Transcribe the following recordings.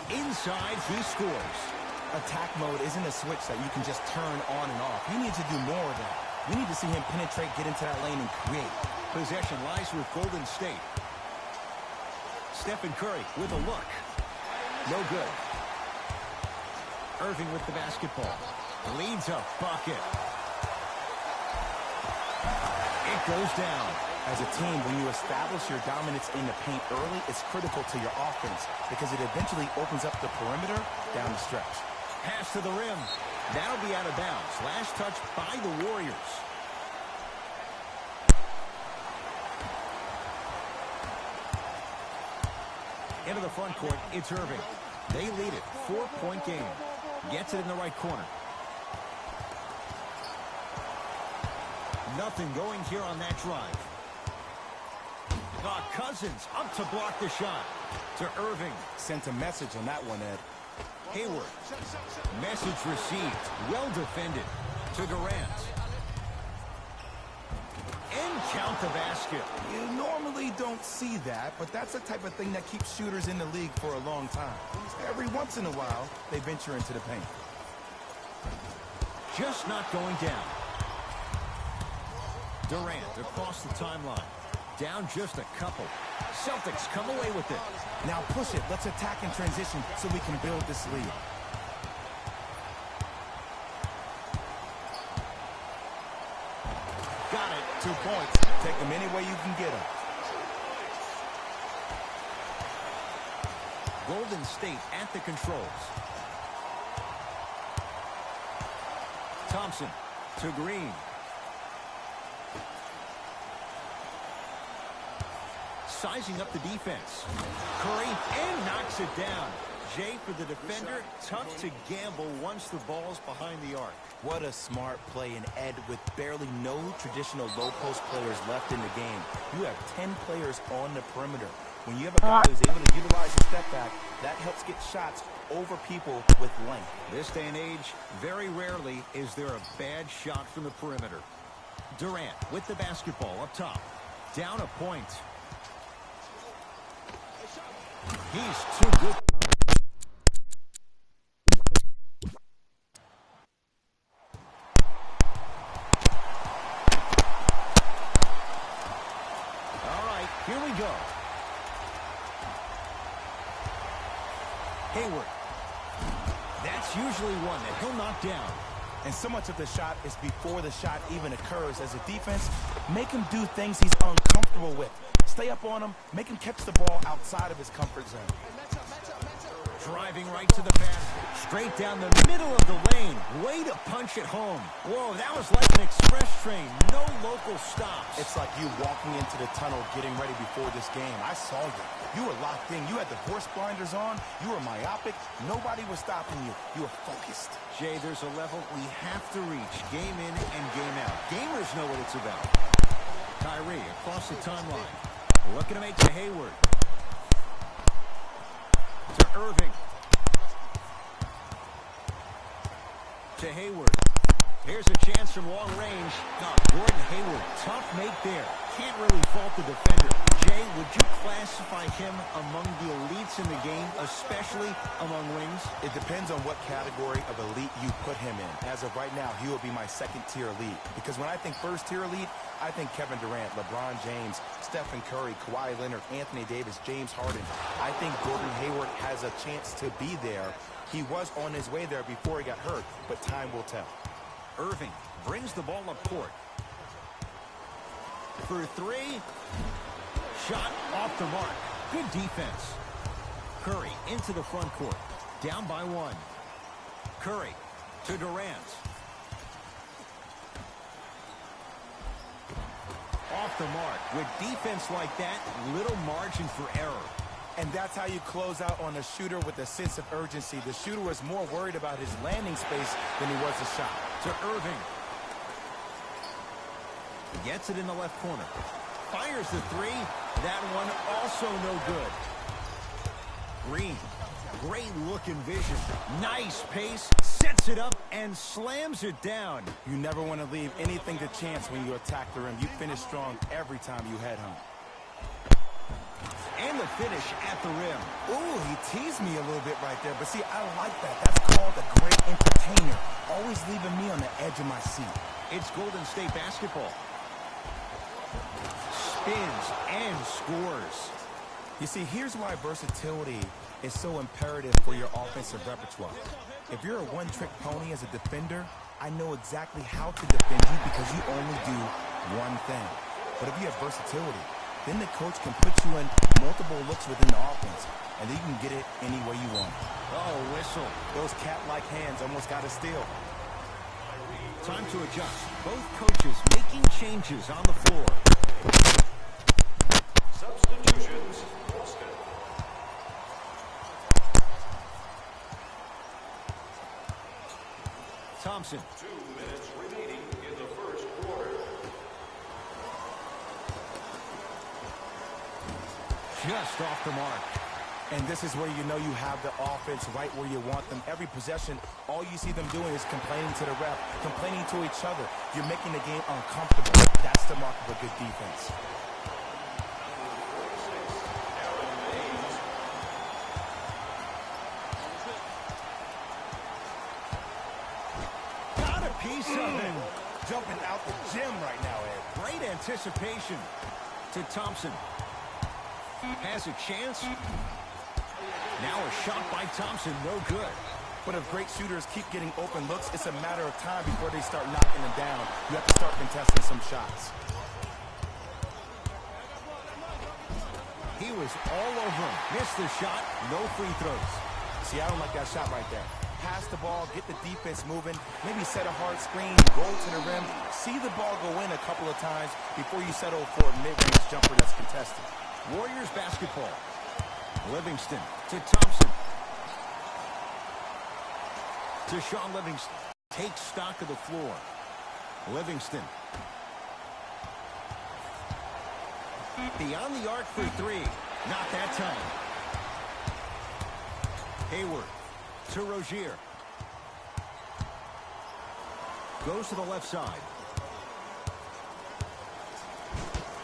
Inside, he scores. Attack mode isn't a switch that you can just turn on and off. You need to do more of that. We need to see him penetrate, get into that lane, and create. Possession lies with Golden State. Stephen Curry with a look. No good. Irving with the basketball. Leads a bucket. It goes down. As a team, when you establish your dominance in the paint early, it's critical to your offense because it eventually opens up the perimeter down the stretch. Pass to the rim. That'll be out of bounds. Last touch by the Warriors. Into the front court, it's Irving. They lead it. 4-point game. Gets it in the right corner. Nothing going here on that drive. Cousins up to block the shot. To Irving. Sent a message on that one, Ed. Hayward. Message received. Well defended. To Durant. And count the basket. You normally don't see that, but that's the type of thing that keeps shooters in the league for a long time. Every once in a while, they venture into the paint. Just not going down. Durant across the timeline. Down just a couple. Celtics come away with it. Now push it. Let's attack in transition so we can build this lead. Got it. 2 points. Take them any way you can get them. Golden State at the controls. Thompson to Green. Sizing up the defense. Curry and knocks it down. Jay, for the defender, tough to gamble once the ball's behind the arc. What a smart play, and Ed, with barely no traditional low-post players left in the game. You have 10 players on the perimeter. When you have a guy who's able to utilize a step back, that helps get shots over people with length. This day and age, very rarely is there a bad shot from the perimeter. Durant with the basketball up top. Down a point. He's too good. All right, here we go. Hayward. That's usually one that he'll knock down. And so much of the shot is before the shot even occurs. As a defense, make him do things he's uncomfortable with. Stay up on him, make him catch the ball outside of his comfort zone. Driving right to the basket. Straight down the middle of the lane. Way to punch it home. Whoa, that was like an express train. No local stops. It's like you walking into the tunnel getting ready before this game. I saw you. You were locked in. You had the horse blinders on. You were myopic. Nobody was stopping you. You were focused. Jay, there's a level we have to reach. Game in and game out. Gamers know what it's about. Kyrie across the timeline. Looking to make to Hayward. To Irving. To Hayward. Here's a chance from long range. Oh, Gordon Hayward, tough make there. Can't really fault the defender. Jay, would you classify him among the elites in the game, especially among wings? It depends on what category of elite you put him in. As of right now, he will be my second-tier elite. Because when I think first-tier elite, I think Kevin Durant, LeBron James, Stephen Curry, Kawhi Leonard, Anthony Davis, James Harden. I think Gordon Hayward has a chance to be there. He was on his way there before he got hurt, but time will tell. Irving brings the ball up court. For three. Shot off the mark. Good defense. Curry into the front court. Down by one. Curry to Durant. Off the mark. With defense like that, little margin for error. And that's how you close out on a shooter with a sense of urgency. The shooter was more worried about his landing space than he was the shot. To Irving. Gets it in the left corner. Fires the three. That one also no good. Green. Great look and vision. Nice pace. Sets it up and slams it down. You never want to leave anything to chance when you attack the rim. You finish strong every time you head home. And the finish at the rim. Ooh, he teased me a little bit right there. But see, I like that. That's called a great entertainer. Always leaving me on the edge of my seat. It's Golden State basketball. Spins and scores. You see, here's why versatility is so imperative for your offensive repertoire. If you're a one-trick pony as a defender, I know exactly how to defend you because you only do one thing. But if you have versatility, then the coach can put you in multiple looks within the offense, and then you can get it any way you want. Oh, whistle. Those cat-like hands almost got a steal. Time to adjust. Both coaches making changes on the floor. Substitutions. Boston. Thompson. 2 minutes remaining in the first quarter. Just off the mark. And this is where you know you have the offense right where you want them. Every possession, all you see them doing is complaining to the ref, complaining to each other. You're making the game uncomfortable. That's the mark of a good defense. Got a piece of it. Jumping out the gym right now, Ed. Great anticipation to Thompson. Has a chance. Now a shot by Thompson, no good. But if great shooters keep getting open looks, it's a matter of time before they start knocking them down. You have to start contesting some shots. He was all over him. Missed the shot, no free throws. See, I don't like that shot right there. Pass the ball, get the defense moving, maybe set a hard screen, go to the rim, see the ball go in a couple of times before you settle for a mid-range jumper that's contested. Warriors basketball. Livingston to Thompson. Deshaun Livingston takes stock of the floor. Livingston. Beyond the arc for three. Not that time. Hayward to Rozier. Goes to the left side.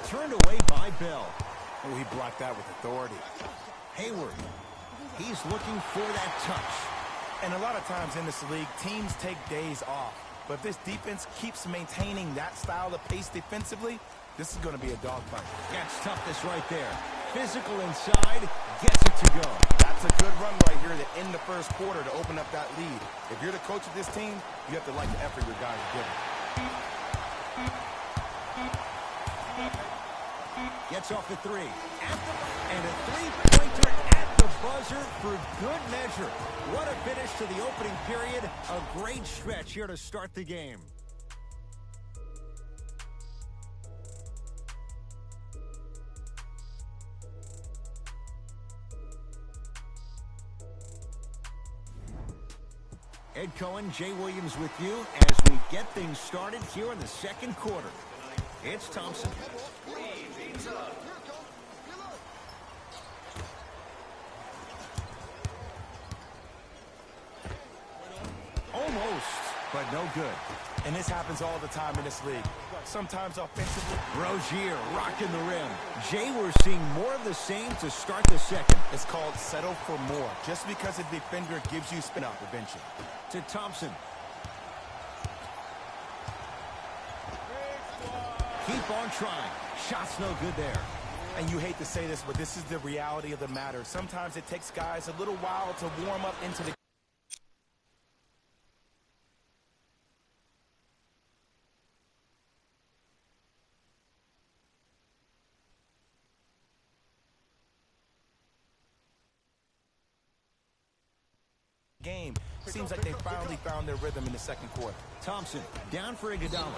Turned away by Bell. Oh, he blocked that with authority. Hayward. He's looking for that touch. And a lot of times in this league, teams take days off. But if this defense keeps maintaining that style of pace defensively, this is going to be a dogfight. That's toughness right there. Physical inside, gets it to go. That's a good run right here to end the first quarter to open up that lead. If you're the coach of this team, you have to like the effort your guys are giving. Gets off the three. And a three-pointer at the buzzer for good measure. What a finish to the opening period. A great stretch here to start the game. Ed Cohen, Jay Williams with you as we get things started here in the second quarter. It's Thompson. Almost, but no good. And this happens all the time in this league. Sometimes offensively. Rozier rocking the rim. Jay, we're seeing more of the same to start the second. It's called settle for more. Just because a defender gives you spin up eventually. To Thompson. Keep on trying. Shot's no good there. And you hate to say this, but this is the reality of the matter. Sometimes it takes guys a little while to warm up into the game. Seems like they finally found their rhythm in the second quarter. Thompson down for Iguodala.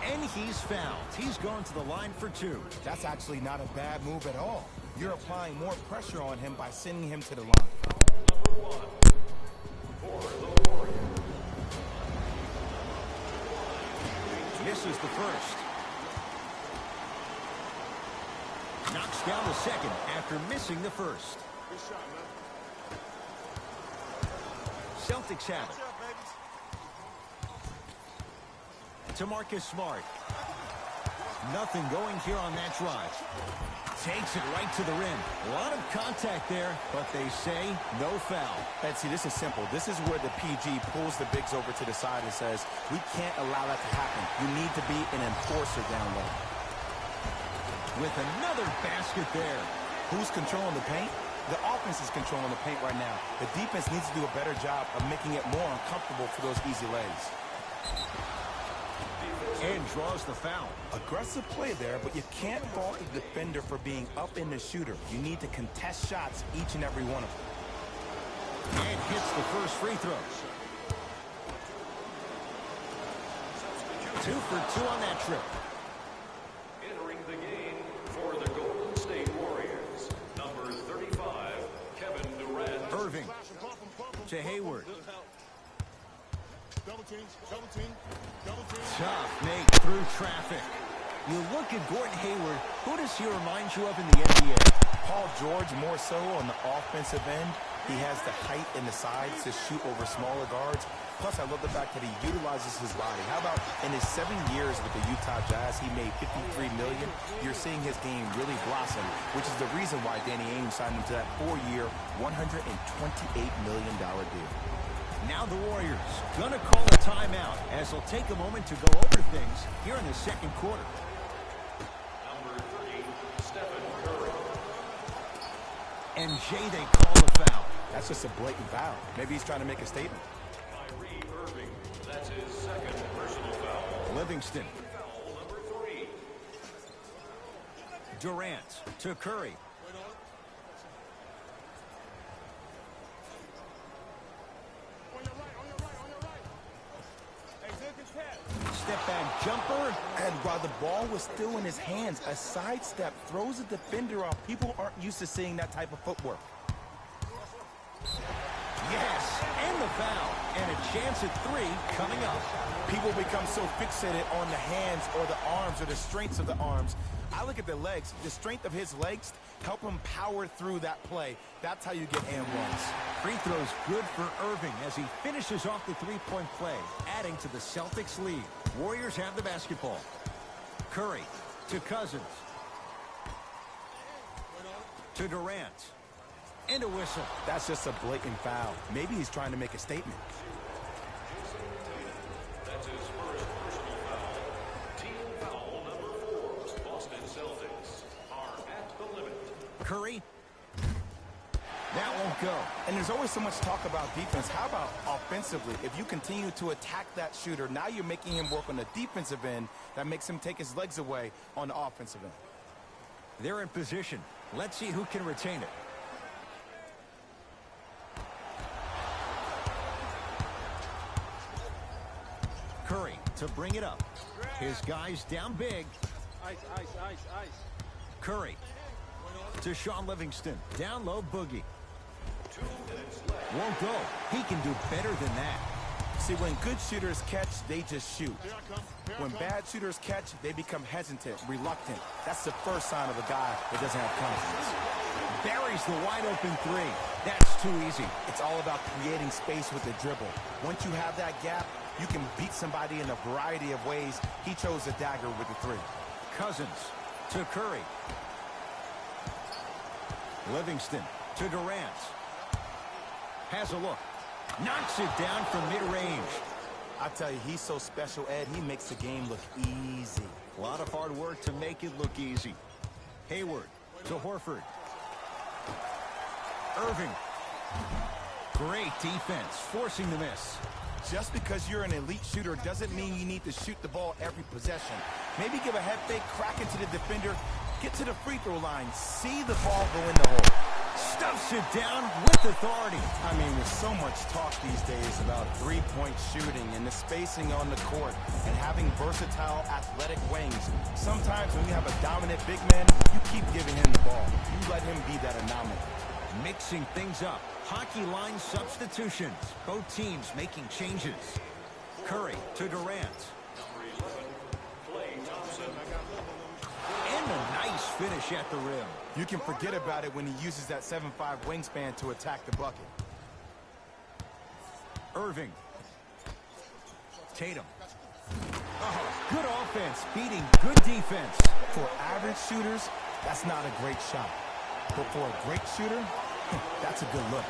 And he's fouled. He's going to the line for two. That's actually not a bad move at all. You're applying more pressure on him by sending him to the line. Number 1 for the Warriors. Misses the first. Knocks down the second after missing the first. Good shot, man. Celtics have it. To Marcus Smart. Nothing going here on that drive. Takes it right to the rim. A lot of contact there, but they say no foul. And see, this is simple. This is where the PG pulls the bigs over to the side and says, we can't allow that to happen. You need to be an enforcer down low. With another basket there. Who's controlling the paint? The offense is controlling the paint right now. The defense needs to do a better job of making it more uncomfortable for those easy lays. And draws the foul. Aggressive play there, but you can't fault the defender for being up in the shooter. You need to contest shots, each and every one of them. And hits the first free throw. 2 for 2 on that trip. Entering the game for the Golden State Warriors, number 35, Kevin Durant. Irving to Hayward. Tough make through traffic. You look at Gordon Hayward, who does he remind you of in the NBA? Paul George more so on the offensive end. He has the height and the size to shoot over smaller guards. Plus, I love the fact that he utilizes his body. How about in his 7 years with the Utah Jazz, he made $53 million. You're seeing his game really blossom, which is the reason why Danny Ainge signed him to that 4-year, $128 million deal. Now the Warriors gonna call a timeout as they'll take a moment to go over things here in the second quarter. Number 30, Stephen Curry. And Jay, they call the foul. That's just a blatant foul. Maybe he's trying to make a statement. Kyrie Irving, that's his second personal foul. Livingston. Foul number 3. Durant to Curry. Step back jumper. And while the ball was still in his hands, a sidestep throws the defender off. People aren't used to seeing that type of footwork. Yes, and the foul. And a chance at 3 coming up. People become so fixated on the hands or the arms or the strengths of the arms. I look at the legs. The strength of his legs help him power through that play. That's how you get and ones. Free throws good for Irving as he finishes off the three-point play, adding to the Celtics lead. Warriors have the basketball. Curry to Cousins. To Durant. And a whistle. That's just a blatant foul. Maybe he's trying to make a statement. That's his first personal foul. Team foul number 4. Boston Celtics are at the limit. Curry. That won't go. And there's always so much talk about defense. How about offensively? If you continue to attack that shooter, now you're making him work on the defensive end. That makes him take his legs away on the offensive end. They're in position. Let's see who can retain it. Curry to bring it up. His guys down big. Ice. Curry to Sean Livingston. Down low, Boogie. 2 minutes left. Won't go. He can do better than that. See, when good shooters catch, they just shoot. When bad shooters catch, they become hesitant, reluctant. That's the first sign of a guy that doesn't have confidence. Buries the wide open 3. That's too easy. It's all about creating space with the dribble. Once you have that gap, you can beat somebody in a variety of ways. He chose a dagger with the 3. Cousins to Curry. Livingston to Durant. Has a look. Knocks it down from mid-range. I tell you, he's so special, Ed. He makes the game look easy. A lot of hard work to make it look easy. Hayward to Horford. Irving. Great defense, forcing the miss. Just because you're an elite shooter doesn't mean you need to shoot the ball every possession. Maybe give a head fake, crack into the defender, get to the free throw line, see the ball go in the hole. Stuffs it down with authority. I mean, there's so much talk these days about three-point shooting and the spacing on the court and having versatile athletic wings. Sometimes when you have a dominant big man, you keep giving him the ball. You let him be that anomaly. Mixing things up. Hockey line substitutions. Both teams making changes. Curry to Durant. Number 11, Klay Thompson. And a nice finish at the rim. You can forget about it when he uses that 7'5" wingspan to attack the bucket. Irving. Tatum. Oh, Good offense beating good defense. For average shooters, that's not a great shot. But for a great shooter, that's a good look.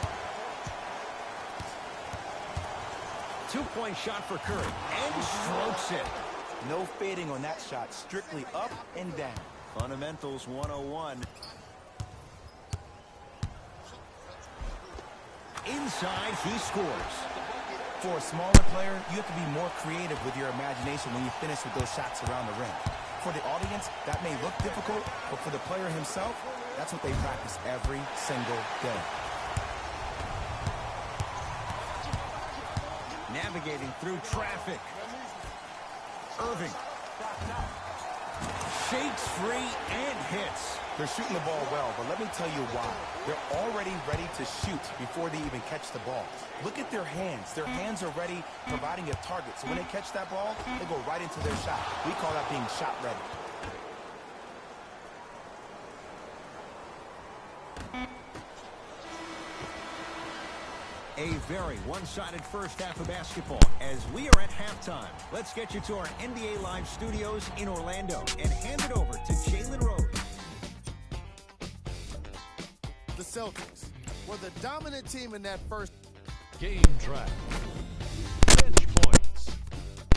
Two-point shot for Curry, and strokes it. No fading on that shot, strictly up and down. Fundamentals 101. Inside, he scores. For a smaller player, you have to be more creative with your imagination when you finish with those shots around the rim. For the audience, that may look difficult, but for the player himself, that's what they practice every single day. Navigating through traffic. Irving. Shakes free and hits. They're shooting the ball well, but let me tell you why. They're already ready to shoot before they even catch the ball. Look at their hands. Their hands are ready, providing a target. So when they catch that ball, they go right into their shot. We call that being shot ready. A very one-sided first half of basketball as we are at halftime. Let's get you to our NBA Live studios in Orlando and hand it over to Jalen Rose. The Celtics were the dominant team in that first Game track. Bench points.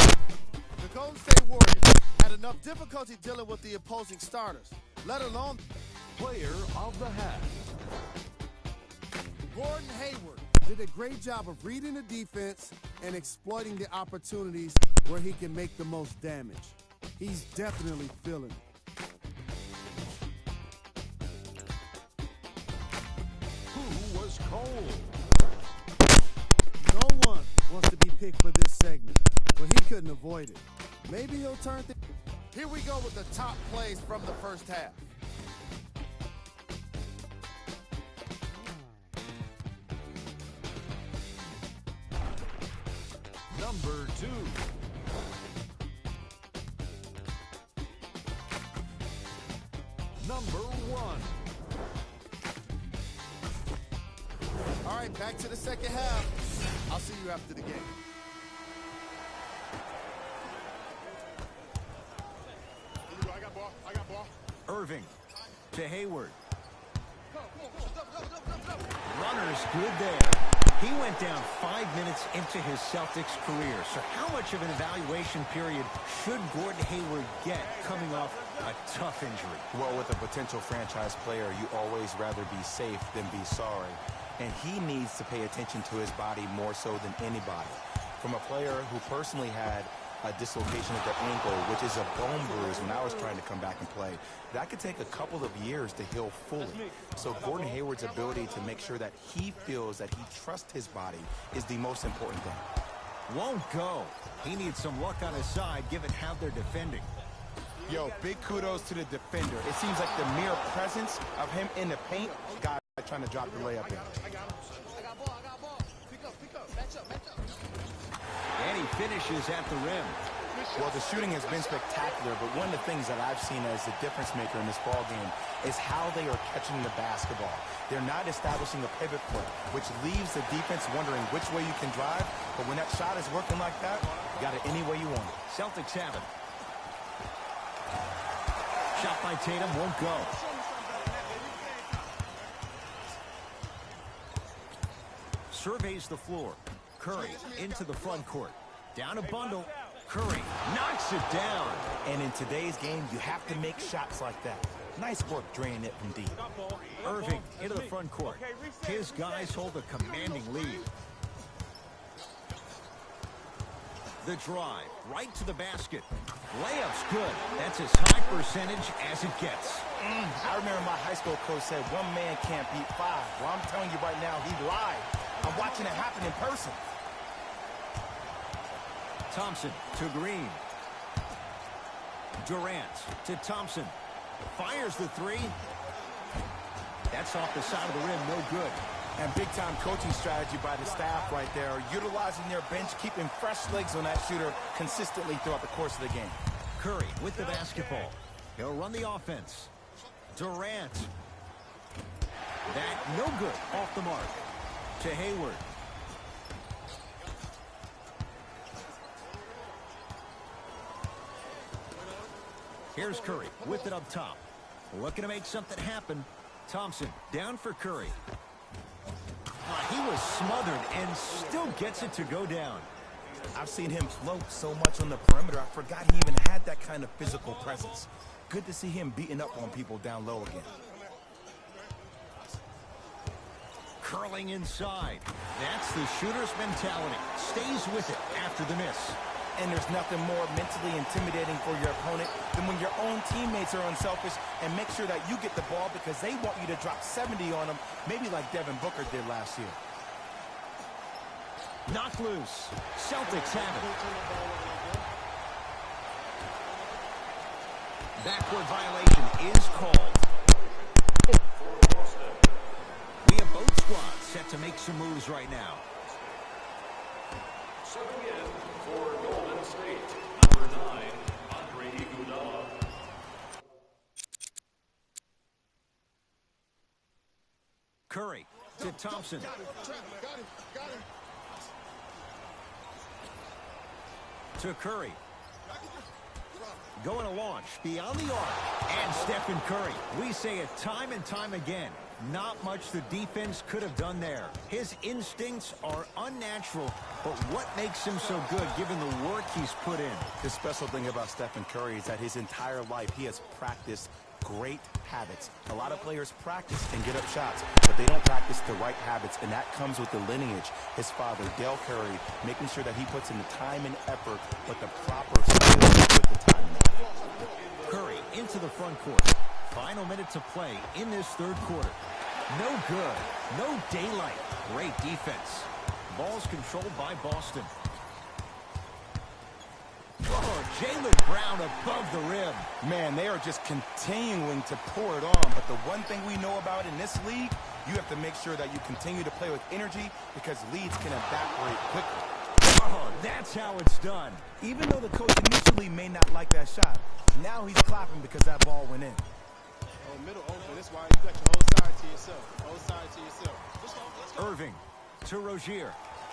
The Golden State Warriors had enough difficulty dealing with the opposing starters, let alone Player of the half. Gordon Hayward did a great job of reading the defense and exploiting the opportunities where he can make the most damage. He's definitely feeling it. Who was cold? No one wants to be picked for this segment, but he couldn't avoid it. Maybe he'll turn things. Here we go with the top plays from the first half. Number 2. Number 1. All right, back to the second half. I'll see you after the game. I got ball. Irving to Hayward. Runner's good there. He went down 5 minutes into his Celtics career. So how much of an evaluation period should Gordon Hayward get coming off a tough injury? Well, with a potential franchise player, you always rather be safe than be sorry. And he needs to pay attention to his body more so than anybody. From a player who personally had a dislocation of the ankle, which is a bone bruise when I was trying to come back and play, that could take a couple of years to heal fully. So Gordon Hayward's ability to make sure that he feels that he trusts his body is the most important thing. Won't go. He needs some luck on his side given how they're defending. Yo, big kudos to the defender. It seems like the mere presence of him in the paint, guy trying to drop the layup in. I got ball. Pick up. Match up. And he finishes at the rim. Well, the shooting has been spectacular, but one of the things that I've seen as the difference maker in this ball game is how they are catching the basketball. They're not establishing a pivot foot, which leaves the defense wondering which way you can drive, but when that shot is working like that, you got it any way you want it. Celtics have it. Shot by Tatum won't go. Surveys the floor. Curry into the front court. Down a bundle. Curry knocks it down. And in today's game, you have to make shots like that. Nice work draining it from deep. Irving into the front court. His guys hold a commanding lead. The drive right to the basket. Layup's good. That's as high percentage as it gets. I remember my high school coach said one man can't beat five. Well, I'm telling you right now, he lied. I'm watching it happen in person. Thompson to Green. Durant to Thompson. Fires the three. That's off the side of the rim, no good. And big-time coaching strategy by the staff right there, utilizing their bench, keeping fresh legs on that shooter consistently throughout the course of the game. Curry with the basketball. He'll run the offense. Durant. That no good off the mark. To Hayward. Here's Curry with it up top. Looking to make something happen. Thompson down for Curry. He was smothered and still gets it to go down. I've seen him float so much on the perimeter, I forgot he even had that kind of physical presence. Good to see him beating up on people down low again. Curling inside. That's the shooter's mentality. Stays with it after the miss. And there's nothing more mentally intimidating for your opponent than when your own teammates are unselfish and make sure that you get the ball because they want you to drop 70 on them, maybe like Devin Booker did last year. Knocked loose. Celtics have it. Backward violation is called. We have both squads set to make some moves right now. Subbing in for Golden State, number 9, Andre Iguodala. Curry to Thompson. To Curry. Going to launch beyond the arc. And Stephen Curry. We say it time and time again. Not much the defense could have done there. His instincts are unnatural, but what makes him so good given the work he's put in? The special thing about Stephen Curry is that his entire life he has practiced great habits. A lot of players practice and get up shots, but they don't practice the right habits, and that comes with the lineage. His father, Dell Curry, making sure that he puts in the time and effort, but the proper skills with the time and effort. Curry into the front court. Final minute to play in this third quarter. No good. No daylight. Great defense. Ball's controlled by Boston. Oh, Jaylen Brown above the rim. Man, they are just continuing to pour it on. But the one thing we know about in this league, you have to make sure that you continue to play with energy because leads can evaporate quickly. Oh, that's how it's done. Even though the coach initially may not like that shot, now he's clapping because that ball went in. Oh, middle open. That's why you got your whole side to yourself. Whole side to yourself. Let's go. Irving to Rozier.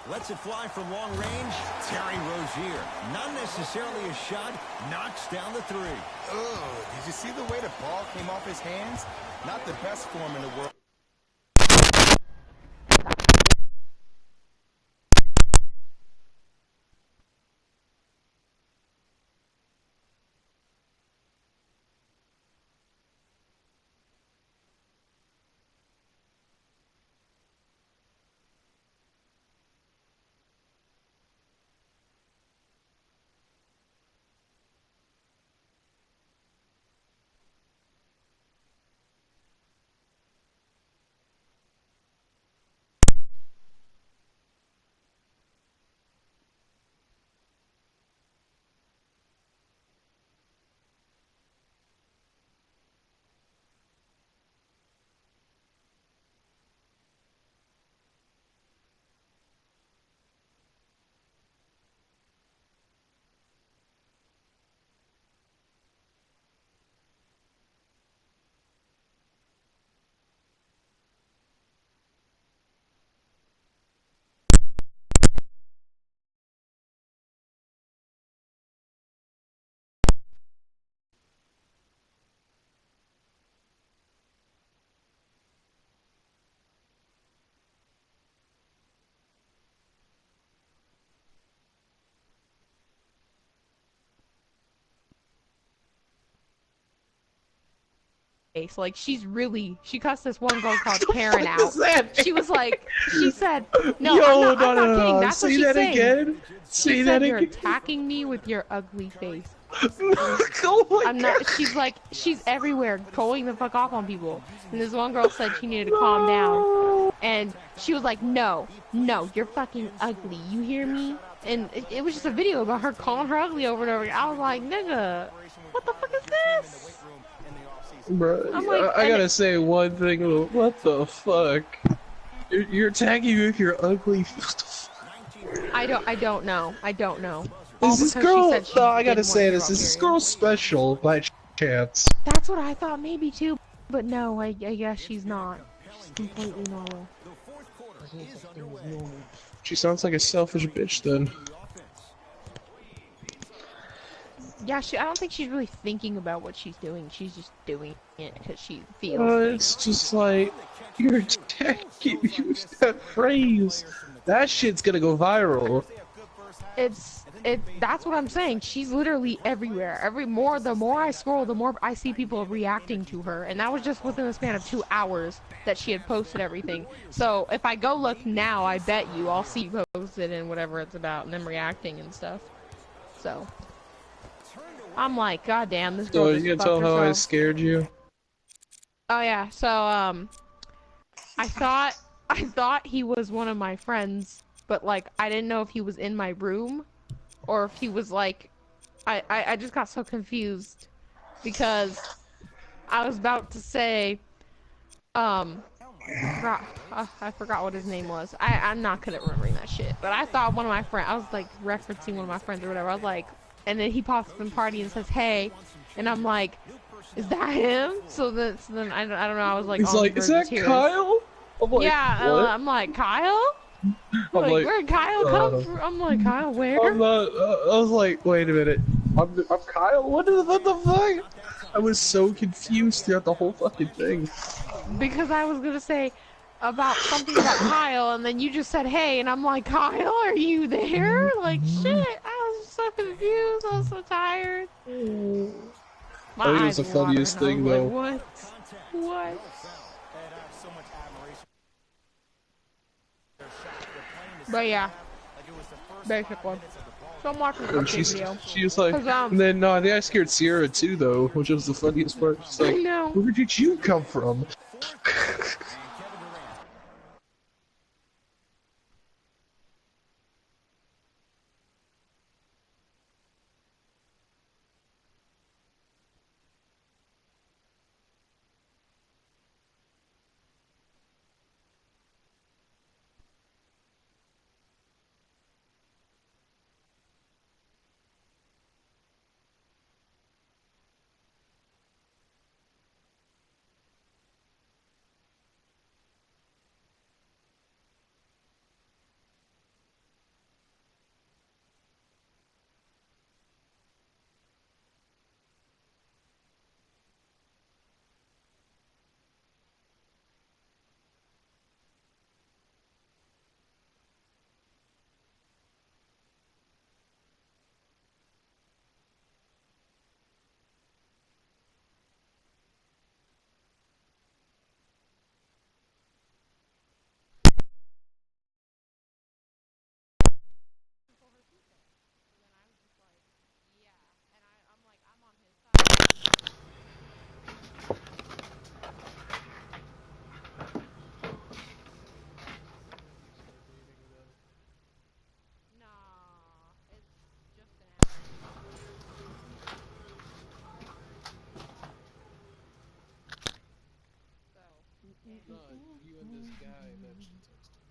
Lets it fly from long range. Terry Rozier. Not necessarily a shot. Knocks down the three. Ugh, did you see the way the ball came off his hands? Not the best form in the world. Like, she cussed this one girl called Karen out. She was like, she said, no, I'm not kidding. That's what she's saying. Again? She said, you're attacking me with your ugly face. I'm not, she's like, she's everywhere, going the fuck off on people. And this one girl said she needed to calm down. And she was like, no, you're fucking ugly. You hear me? And it was just a video about her calling her ugly over and over again. I was like, nigga, what the fuck is this? Bro, like, I gotta say one thing. What the fuck? You're attacking me with your ugly. What the fuck? I don't know. Is this girl? No, I gotta didn't say want this. to Is this period. girl special by chance? That's what I thought maybe too, but no, I guess she's not. She's completely normal. She sounds like a selfish bitch then. Yeah, I don't think she's really thinking about what she's doing. She's just doing it because she feels things. It's just like, you're attacking, use that phrase. That shit's gonna go viral. That's what I'm saying. She's literally everywhere. The more I scroll, the more I see people reacting to her. And that was just within the span of 2 hours that she had posted everything. So if I go look now, I bet you I'll see posted and whatever it's about and them reacting and stuff. So I'm like, God damn, this girl So just you can fucked tell how I herself. scared you? Oh yeah, so I thought he was one of my friends, but like I didn't know if he was in my room or if he was like I just got so confused because I was about to say I forgot what his name was. I'm not good at remembering that shit. But I thought one of my friends, I was like referencing one of my friends or whatever. I was like, and then he pops up in party and says, "Hey," and I'm like, "Is that him?" So then I don't know. I was like, He's on the like, is verge of that tears. Kyle? I'm like, Yeah, what? I'm like, Kyle? I'm Like, like, where'd Kyle come from? I'm like, Kyle, where? I'm not, I was like, wait a minute. I'm Kyle? What the fuck? I was so confused throughout the whole fucking thing. Because I was gonna say about something about Kyle, and then you just said, "Hey," and I'm like, "Kyle, are you there?" Like, shit, I was so confused. I was so tired. My I think it was eyes the were watering. funniest I was thing, like, though. "What? What?" And I have so much admiration for their shot. They're playing the But yeah, like it was the first 5 basically. minutes of the ball. So I'm watching this And update video. she was like, Cause and then, no, I think I scared Sierra too, though, which was the funniest part. She's I like, know. where did you come from? No, you and this guy eventually texted.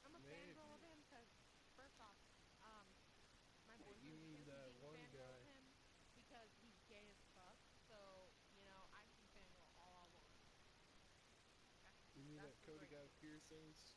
I'm a fangirl of him because, first off, my boyfriend's a super huge fangirl of him because he's gay as fuck. So, you know, I can fangirl all I want. You mean that That's the Cody great guy news. with piercings?